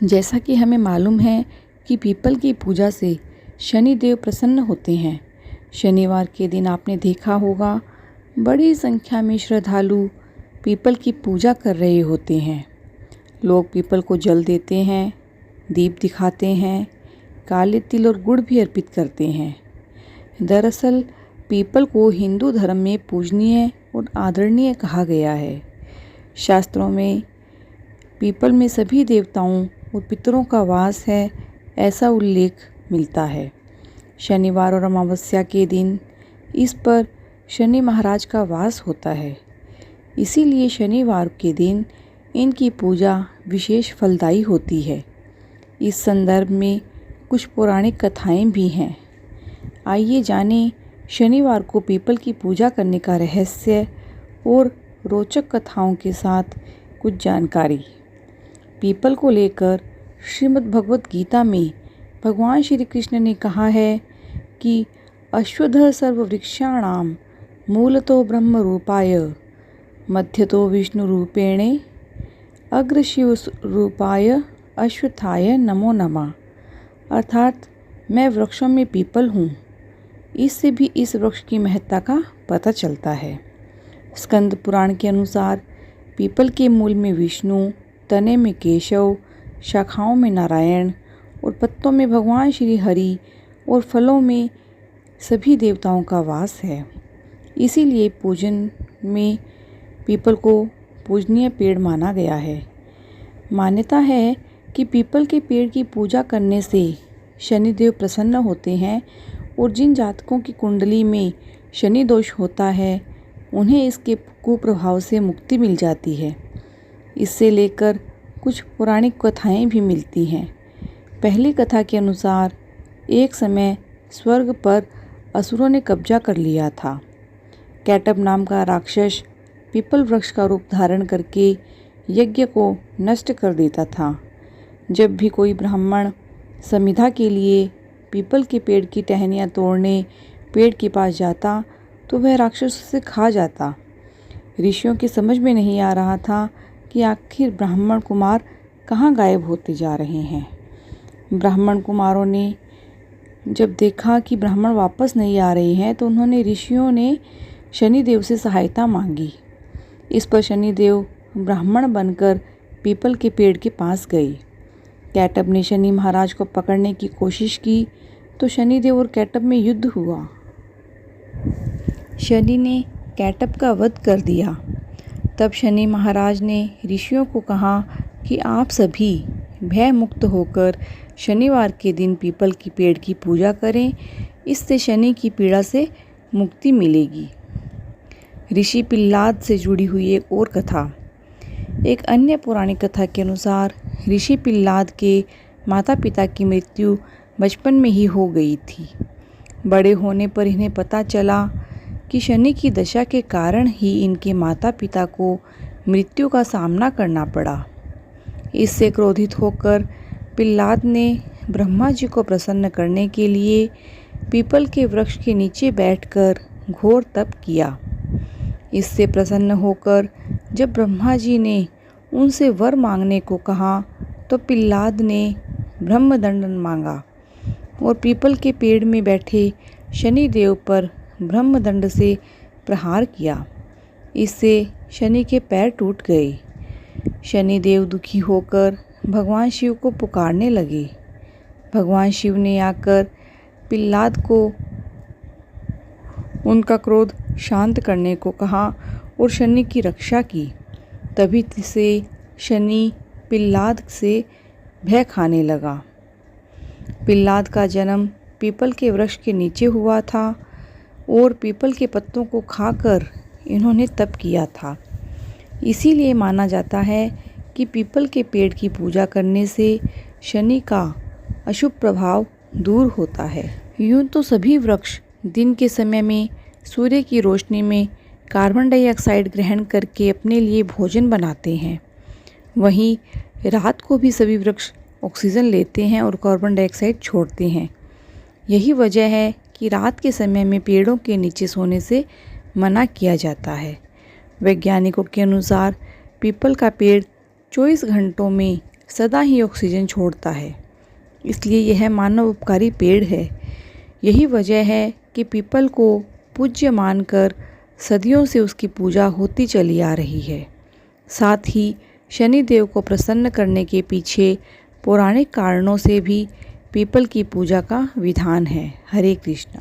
जैसा कि हमें मालूम है कि पीपल की पूजा से शनिदेव प्रसन्न होते हैं। शनिवार के दिन आपने देखा होगा बड़ी संख्या में श्रद्धालु पीपल की पूजा कर रहे होते हैं। लोग पीपल को जल देते हैं, दीप दिखाते हैं, काले तिल और गुड़ भी अर्पित करते हैं। दरअसल पीपल को हिंदू धर्म में पूजनीय और आदरणीय कहा गया है। शास्त्रों में पीपल में सभी देवताओं और पितरों का वास है, ऐसा उल्लेख मिलता है। शनिवार और अमावस्या के दिन इस पर शनि महाराज का वास होता है। इसीलिए शनिवार के दिन इनकी पूजा विशेष फलदायी होती है। इस संदर्भ में कुछ पौराणिक कथाएं भी हैं। आइए जानें शनिवार को पीपल की पूजा करने का रहस्य और रोचक कथाओं के साथ कुछ जानकारी। पीपल को लेकर श्रीमद् भगवत गीता में भगवान श्री कृष्ण ने कहा है कि अश्वत्थ सर्ववृक्षाणाम मूलतो ब्रह्म रूपाय मध्यतो विष्णु रूपेणे अग्र शिव रूपाय अश्वत्थाय नमो नमः। अर्थात मैं वृक्षों में पीपल हूँ। इससे भी इस वृक्ष की महत्ता का पता चलता है। स्कंद पुराण के अनुसार पीपल के मूल में विष्णु, तने में केशव, शाखाओं में नारायण और पत्तों में भगवान श्री हरि और फलों में सभी देवताओं का वास है। इसीलिए पूजन में पीपल को पूजनीय पेड़ माना गया है। मान्यता है कि पीपल के पेड़ की पूजा करने से शनिदेव प्रसन्न होते हैं और जिन जातकों की कुंडली में शनि दोष होता है उन्हें इसके कुप्रभाव से मुक्ति मिल जाती है। इससे लेकर कुछ पौराणिक कथाएं भी मिलती हैं। पहली कथा के अनुसार एक समय स्वर्ग पर असुरों ने कब्जा कर लिया था। कैटब नाम का राक्षस पीपल वृक्ष का रूप धारण करके यज्ञ को नष्ट कर देता था। जब भी कोई ब्राह्मण समिधा के लिए पीपल के पेड़ की टहनियाँ तोड़ने पेड़ के पास जाता तो वह राक्षस उसे खा जाता। ऋषियों की समझ में नहीं आ रहा था कि आखिर ब्राह्मण कुमार कहाँ गायब होते जा रहे हैं। ब्राह्मण कुमारों ने जब देखा कि ब्राह्मण वापस नहीं आ रहे हैं तो उन्होंने ऋषियों ने शनिदेव से सहायता मांगी। इस पर शनिदेव ब्राह्मण बनकर पीपल के पेड़ के पास गए। कैटब ने शनि महाराज को पकड़ने की कोशिश की तो शनिदेव और कैटब में युद्ध हुआ। शनि ने कैटब का वध कर दिया। तब शनि महाराज ने ऋषियों को कहा कि आप सभी भय मुक्त होकर शनिवार के दिन पीपल की पेड़ की पूजा करें, इससे शनि की पीड़ा से मुक्ति मिलेगी। ऋषि पिल्लाद से जुड़ी हुई एक और कथा। एक अन्य पौराणिक कथा के अनुसार ऋषि पिल्लाद के माता पिता की मृत्यु बचपन में ही हो गई थी। बड़े होने पर इन्हें पता चला कि शनि की दशा के कारण ही इनके माता पिता को मृत्यु का सामना करना पड़ा। इससे क्रोधित होकर पिल्लाद ने ब्रह्मा जी को प्रसन्न करने के लिए पीपल के वृक्ष के नीचे बैठकर घोर तप किया। इससे प्रसन्न होकर जब ब्रह्मा जी ने उनसे वर मांगने को कहा तो पिल्लाद ने ब्रह्मदंड मांगा और पीपल के पेड़ में बैठे शनिदेव पर ब्रह्मदंड से प्रहार किया। इससे शनि के पैर टूट गए। शनिदेव दुखी होकर भगवान शिव को पुकारने लगे। भगवान शिव ने आकर पिल्लाद को उनका क्रोध शांत करने को कहा और शनि की रक्षा की। तभी से शनि पिल्लाद से भय खाने लगा। पिल्लाद का जन्म पीपल के वृक्ष के नीचे हुआ था और पीपल के पत्तों को खाकर इन्होंने तप किया था। इसीलिए माना जाता है कि पीपल के पेड़ की पूजा करने से शनि का अशुभ प्रभाव दूर होता है। यूँ तो सभी वृक्ष दिन के समय में सूर्य की रोशनी में कार्बन डाइऑक्साइड ग्रहण करके अपने लिए भोजन बनाते हैं। वहीं रात को भी सभी वृक्ष ऑक्सीजन लेते हैं और कार्बन डाइऑक्साइड छोड़ते हैं। यही वजह है कि रात के समय में पेड़ों के नीचे सोने से मना किया जाता है। वैज्ञानिकों के अनुसार पीपल का पेड़ 24 घंटों में सदा ही ऑक्सीजन छोड़ता है, इसलिए यह मानव उपकारी पेड़ है। यही वजह है कि पीपल को पूज्य मानकर सदियों से उसकी पूजा होती चली आ रही है। साथ ही शनिदेव को प्रसन्न करने के पीछे पौराणिक कारणों से भी पीपल की पूजा का विधान है। हरे कृष्ण।